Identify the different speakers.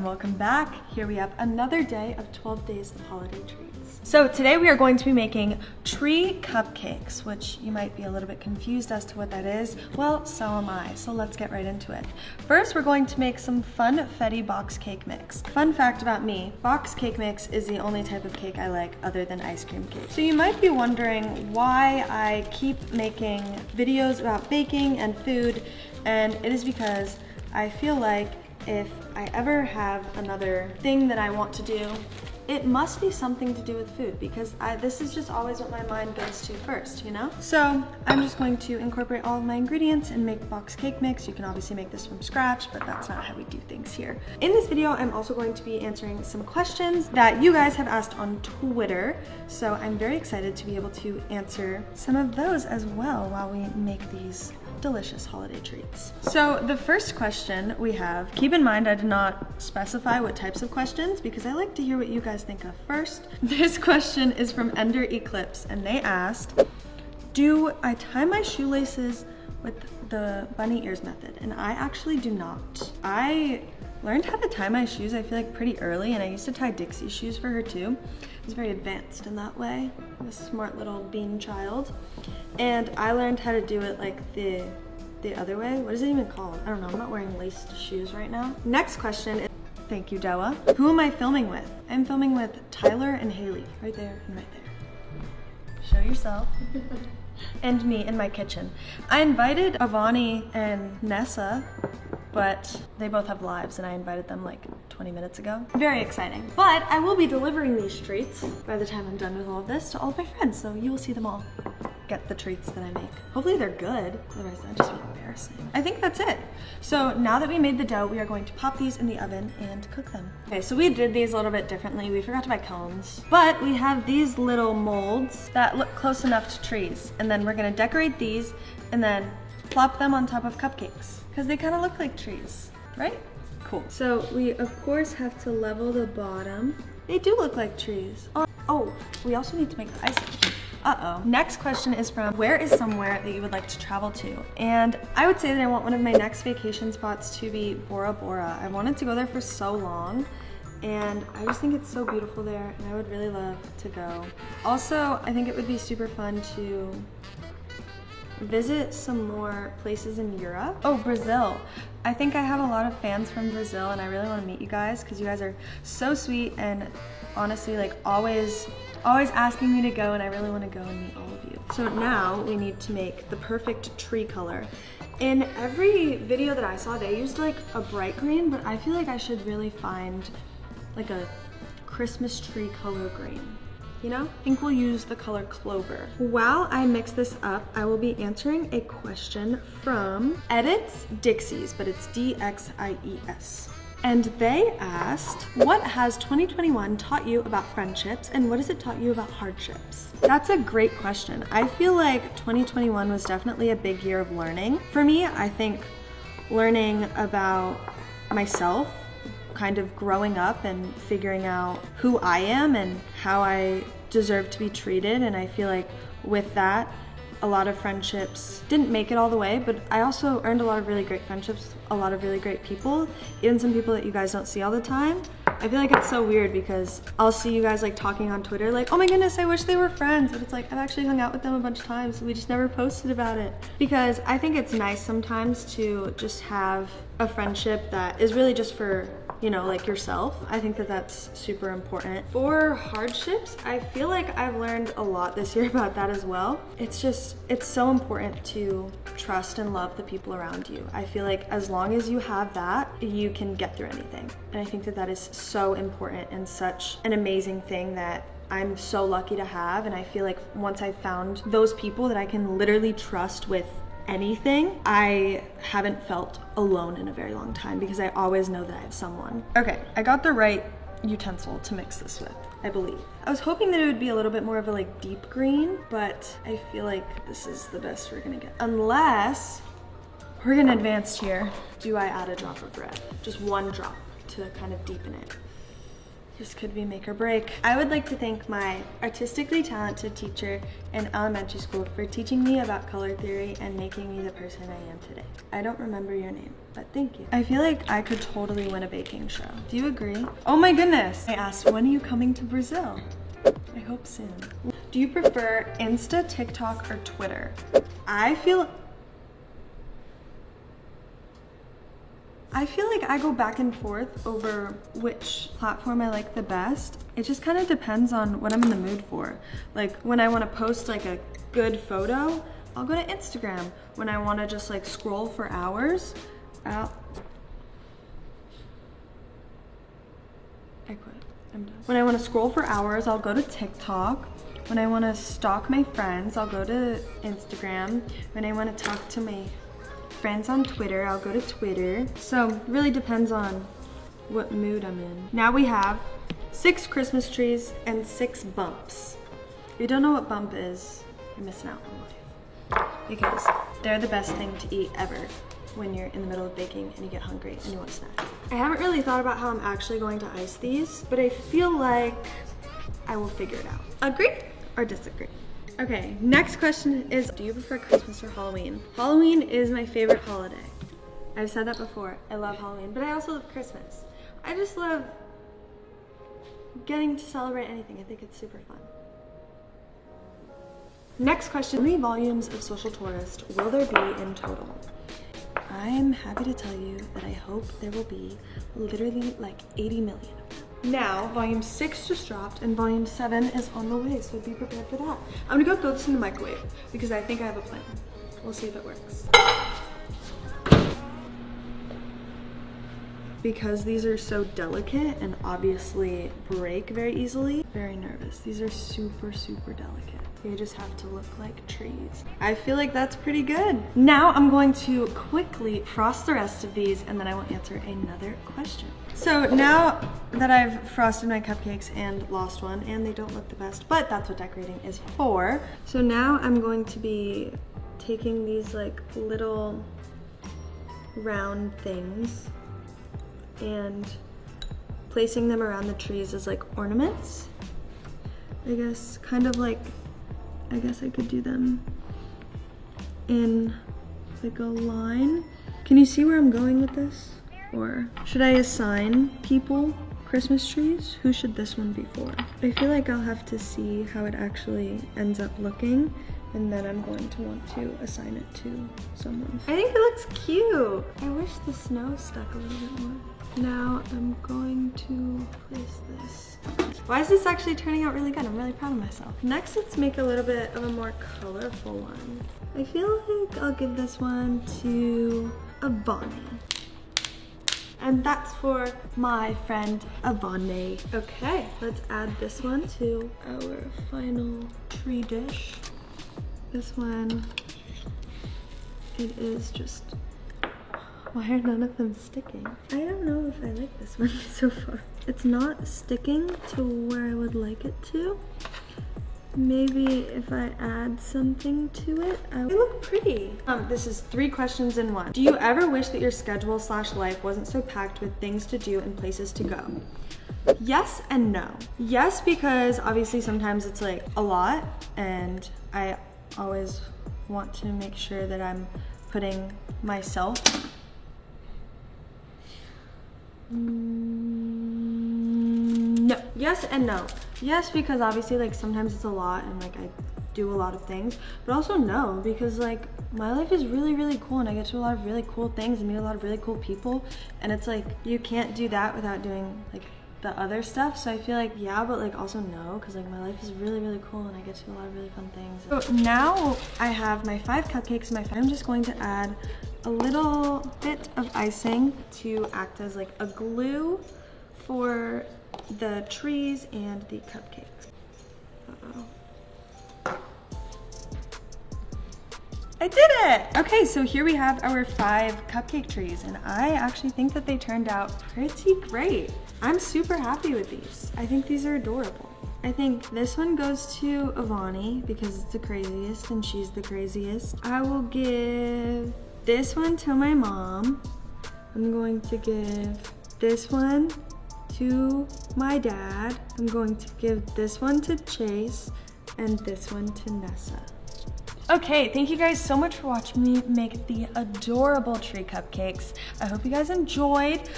Speaker 1: and welcome back. Here we have another day of 12 days of holiday treats. So today we are going to be making tree cupcakes, which you might be a little bit confused as to what that is. Well, so am I, so let's get right into it. First, we're going to make some funfetti box cake mix. Fun fact about me, box cake mix is the only type of cake I like other than ice cream cake. So you might be wondering why I keep making videos about baking and food, and it is because I feel like if I ever have another thing that I want to do, it must be something to do with food, because this is just always what my mind goes to first, you know? So I'm just going to incorporate all of my ingredients and make box cake mix. You can obviously make this from scratch, but that's not how we do things here. In this video, I'm also going to be answering some questions that you guys have asked on Twitter. So I'm very excited to be able to answer some of those as well while we make these delicious holiday treats. So the first question we have, keep in mind I did not specify what types of questions because I like to hear what you guys think of first. This question is from Ender Eclipse, and they asked, do I tie my shoelaces with the bunny ears method? And I actually do not. I learned how to tie my shoes, I feel like, pretty early, and I used to tie Dixie's shoes for her too. I was very advanced in that way. I'm a smart little bean child. And I learned how to do it like the other way. What is it even called? I don't know, I'm not wearing laced shoes right now. Next question is, thank you, Doa. Who am I filming with? I'm filming with Tyler and Haley, right there and right there. Show yourself. And me in my kitchen. I invited Avani and Nessa, but they both have lives and I invited them like 20 minutes ago. Very exciting. But I will be delivering these treats by the time I'm done with all of this to all of my friends, so you will see them all get the treats that I make. Hopefully they're good, otherwise that'd just be embarrassing. I think that's it. So now that we made the dough, we are going to pop these in the oven and cook them. Okay, so we did these a little bit differently. We forgot to buy cones, but we have these little molds that look close enough to trees, and then we're gonna decorate these and then plop them on top of cupcakes because they kind of look like trees, right? Cool. So we of course have to level the bottom. They do look like trees. Oh, we also need to make the icing. Uh-oh. Next question is from, where is somewhere that you would like to travel to? And I would say that I want one of my next vacation spots to be Bora Bora. I wanted to go there for so long, and I just think it's so beautiful there, and I would really love to go. Also, I think it would be super fun to visit some more places in Europe. Oh, Brazil. I think I have a lot of fans from Brazil, and I really want to meet you guys because you guys are so sweet and honestly like always asking me to go, and I really want to go and meet all of you. So now we need to make the perfect tree color. In every video that I saw, they used like a bright green, but I feel like I should really find like a Christmas tree color green. You know? I think we'll use the color clover. While I mix this up, I will be answering a question from Edits Dixies, but it's D-X-I-E-S. And they asked, what has 2021 taught you about friendships, and what has it taught you about hardships? That's a great question. I feel like 2021 was definitely a big year of learning. For me, I think learning about myself, kind of growing up and figuring out who I am and how I deserve to be treated. And I feel like with that, a lot of friendships didn't make it all the way, but I also earned a lot of really great friendships, a lot of really great people, even some people that you guys don't see all the time. I feel like it's so weird because I'll see you guys like talking on Twitter like, oh my goodness, I wish they were friends, but it's like I've actually hung out with them a bunch of times, we just never posted about it. Because I think it's nice sometimes to just have a friendship that is really just for, you know, like yourself. I think that that's super important. For hardships, I feel like I've learned a lot this year about that as well. It's so important to trust and love the people around you. I feel like as long as you have that, you can get through anything. And I think that that is so important and such an amazing thing that I'm so lucky to have. And I feel like once I found those people that I can literally trust with anything, I haven't felt alone in a very long time because I always know that I have someone. Okay, I got the right utensil to mix this with, I believe. I was hoping that it would be a little bit more of a like deep green, but I feel like this is the best we're gonna get. Unless we're getting advanced here. Do I add a drop of red? Just one drop to kind of deepen it. This could be make or break. I would like to thank my artistically talented teacher in elementary school for teaching me about color theory and making me the person I am today. I don't remember your name, but thank you. I feel like I could totally win a baking show. Do you agree? Oh my goodness. I asked, when are you coming to Brazil? I hope soon. Do you prefer Insta, TikTok, or Twitter? I feel like I go back and forth over which platform I like the best. It just kind of depends on what I'm in the mood for. Like when I want to post like a good photo, I'll go to Instagram. When I want to just like scroll for hours, I quit. I'm done. When I want to scroll for hours, I'll go to TikTok. When I want to stalk my friends, I'll go to Instagram. When I want to talk to my friends on Twitter, I'll go to Twitter. So really depends on what mood I'm in. Now we have 6 Christmas trees and 6 bumps. If you don't know what bump is, you're missing out on life. Because they're the best thing to eat ever when you're in the middle of baking and you get hungry and you want a snack. I haven't really thought about how I'm actually going to ice these, but I feel like I will figure it out. Agree or disagree? Okay, next question is, do you prefer Christmas or Halloween? Halloween is my favorite holiday. I've said that before. I love Halloween, but I also love Christmas. I just love getting to celebrate anything. I think it's super fun. Next question, how many volumes of Social Tourist will there be in total? I'm happy to tell you that I hope there will be literally like 80 million. Now, volume 6 just dropped and volume 7 is on the way, so be prepared for that. I'm gonna go throw this in the microwave because I think I have a plan. We'll see if it works. Because these are so delicate and obviously break very easily, very nervous. These are super, super delicate. They just have to look like trees. I feel like that's pretty good. Now I'm going to quickly frost the rest of these and then I will answer another question. So now that I've frosted my cupcakes and lost one, and they don't look the best, but that's what decorating is for. So now I'm going to be taking these like little round things and placing them around the trees as like ornaments. I guess kind of like, I guess I could do them in like a line. Can you see where I'm going with this? Or should I assign people Christmas trees? Who should this one be for? I feel like I'll have to see how it actually ends up looking, and then I'm going to want to assign it to someone. I think it looks cute. I wish the snow stuck a little bit more. Now I'm going to place this. Why is this actually turning out really good? I'm really proud of myself. Next, let's make a little bit of a more colorful one. I feel like I'll give this one to Avani. And that's for my friend Avani. Okay, let's add this one to our final tree dish. This one, it is just, why are none of them sticking? I don't know if I like this one so far. It's not sticking to where I would like it to. Maybe if I add something to it, they look pretty. This is 3 questions in one. Do you ever wish that your schedule / life wasn't so packed with things to do and places to go? Yes and no. Yes, because obviously sometimes it's like a lot and I always want to make sure that I'm putting myself. No. Yes and no. Yes, because obviously like sometimes it's a lot and like I do a lot of things, but also no, because like my life is really, really cool and I get to do a lot of really cool things and meet a lot of really cool people, and it's like you can't do that without doing like the other stuff. So I feel like yeah, but like also no, because like my life is really, really cool and I get to do a lot of really fun things. So now I have my 5 cupcakes in my phone. I'm just going to add a little bit of icing to act as like a glue for the trees and the cupcakes. Uh-oh. I did it! Okay, so here we have our 5 cupcake trees, and I actually think that they turned out pretty great. I'm super happy with these. I think these are adorable. I think this one goes to Avani because it's the craziest and she's the craziest. I will give this one to my mom. I'm going to give this one to my dad. I'm going to give this one to Chase and this one to Nessa. Okay, thank you guys so much for watching me make the adorable tree cupcakes. I hope you guys enjoyed.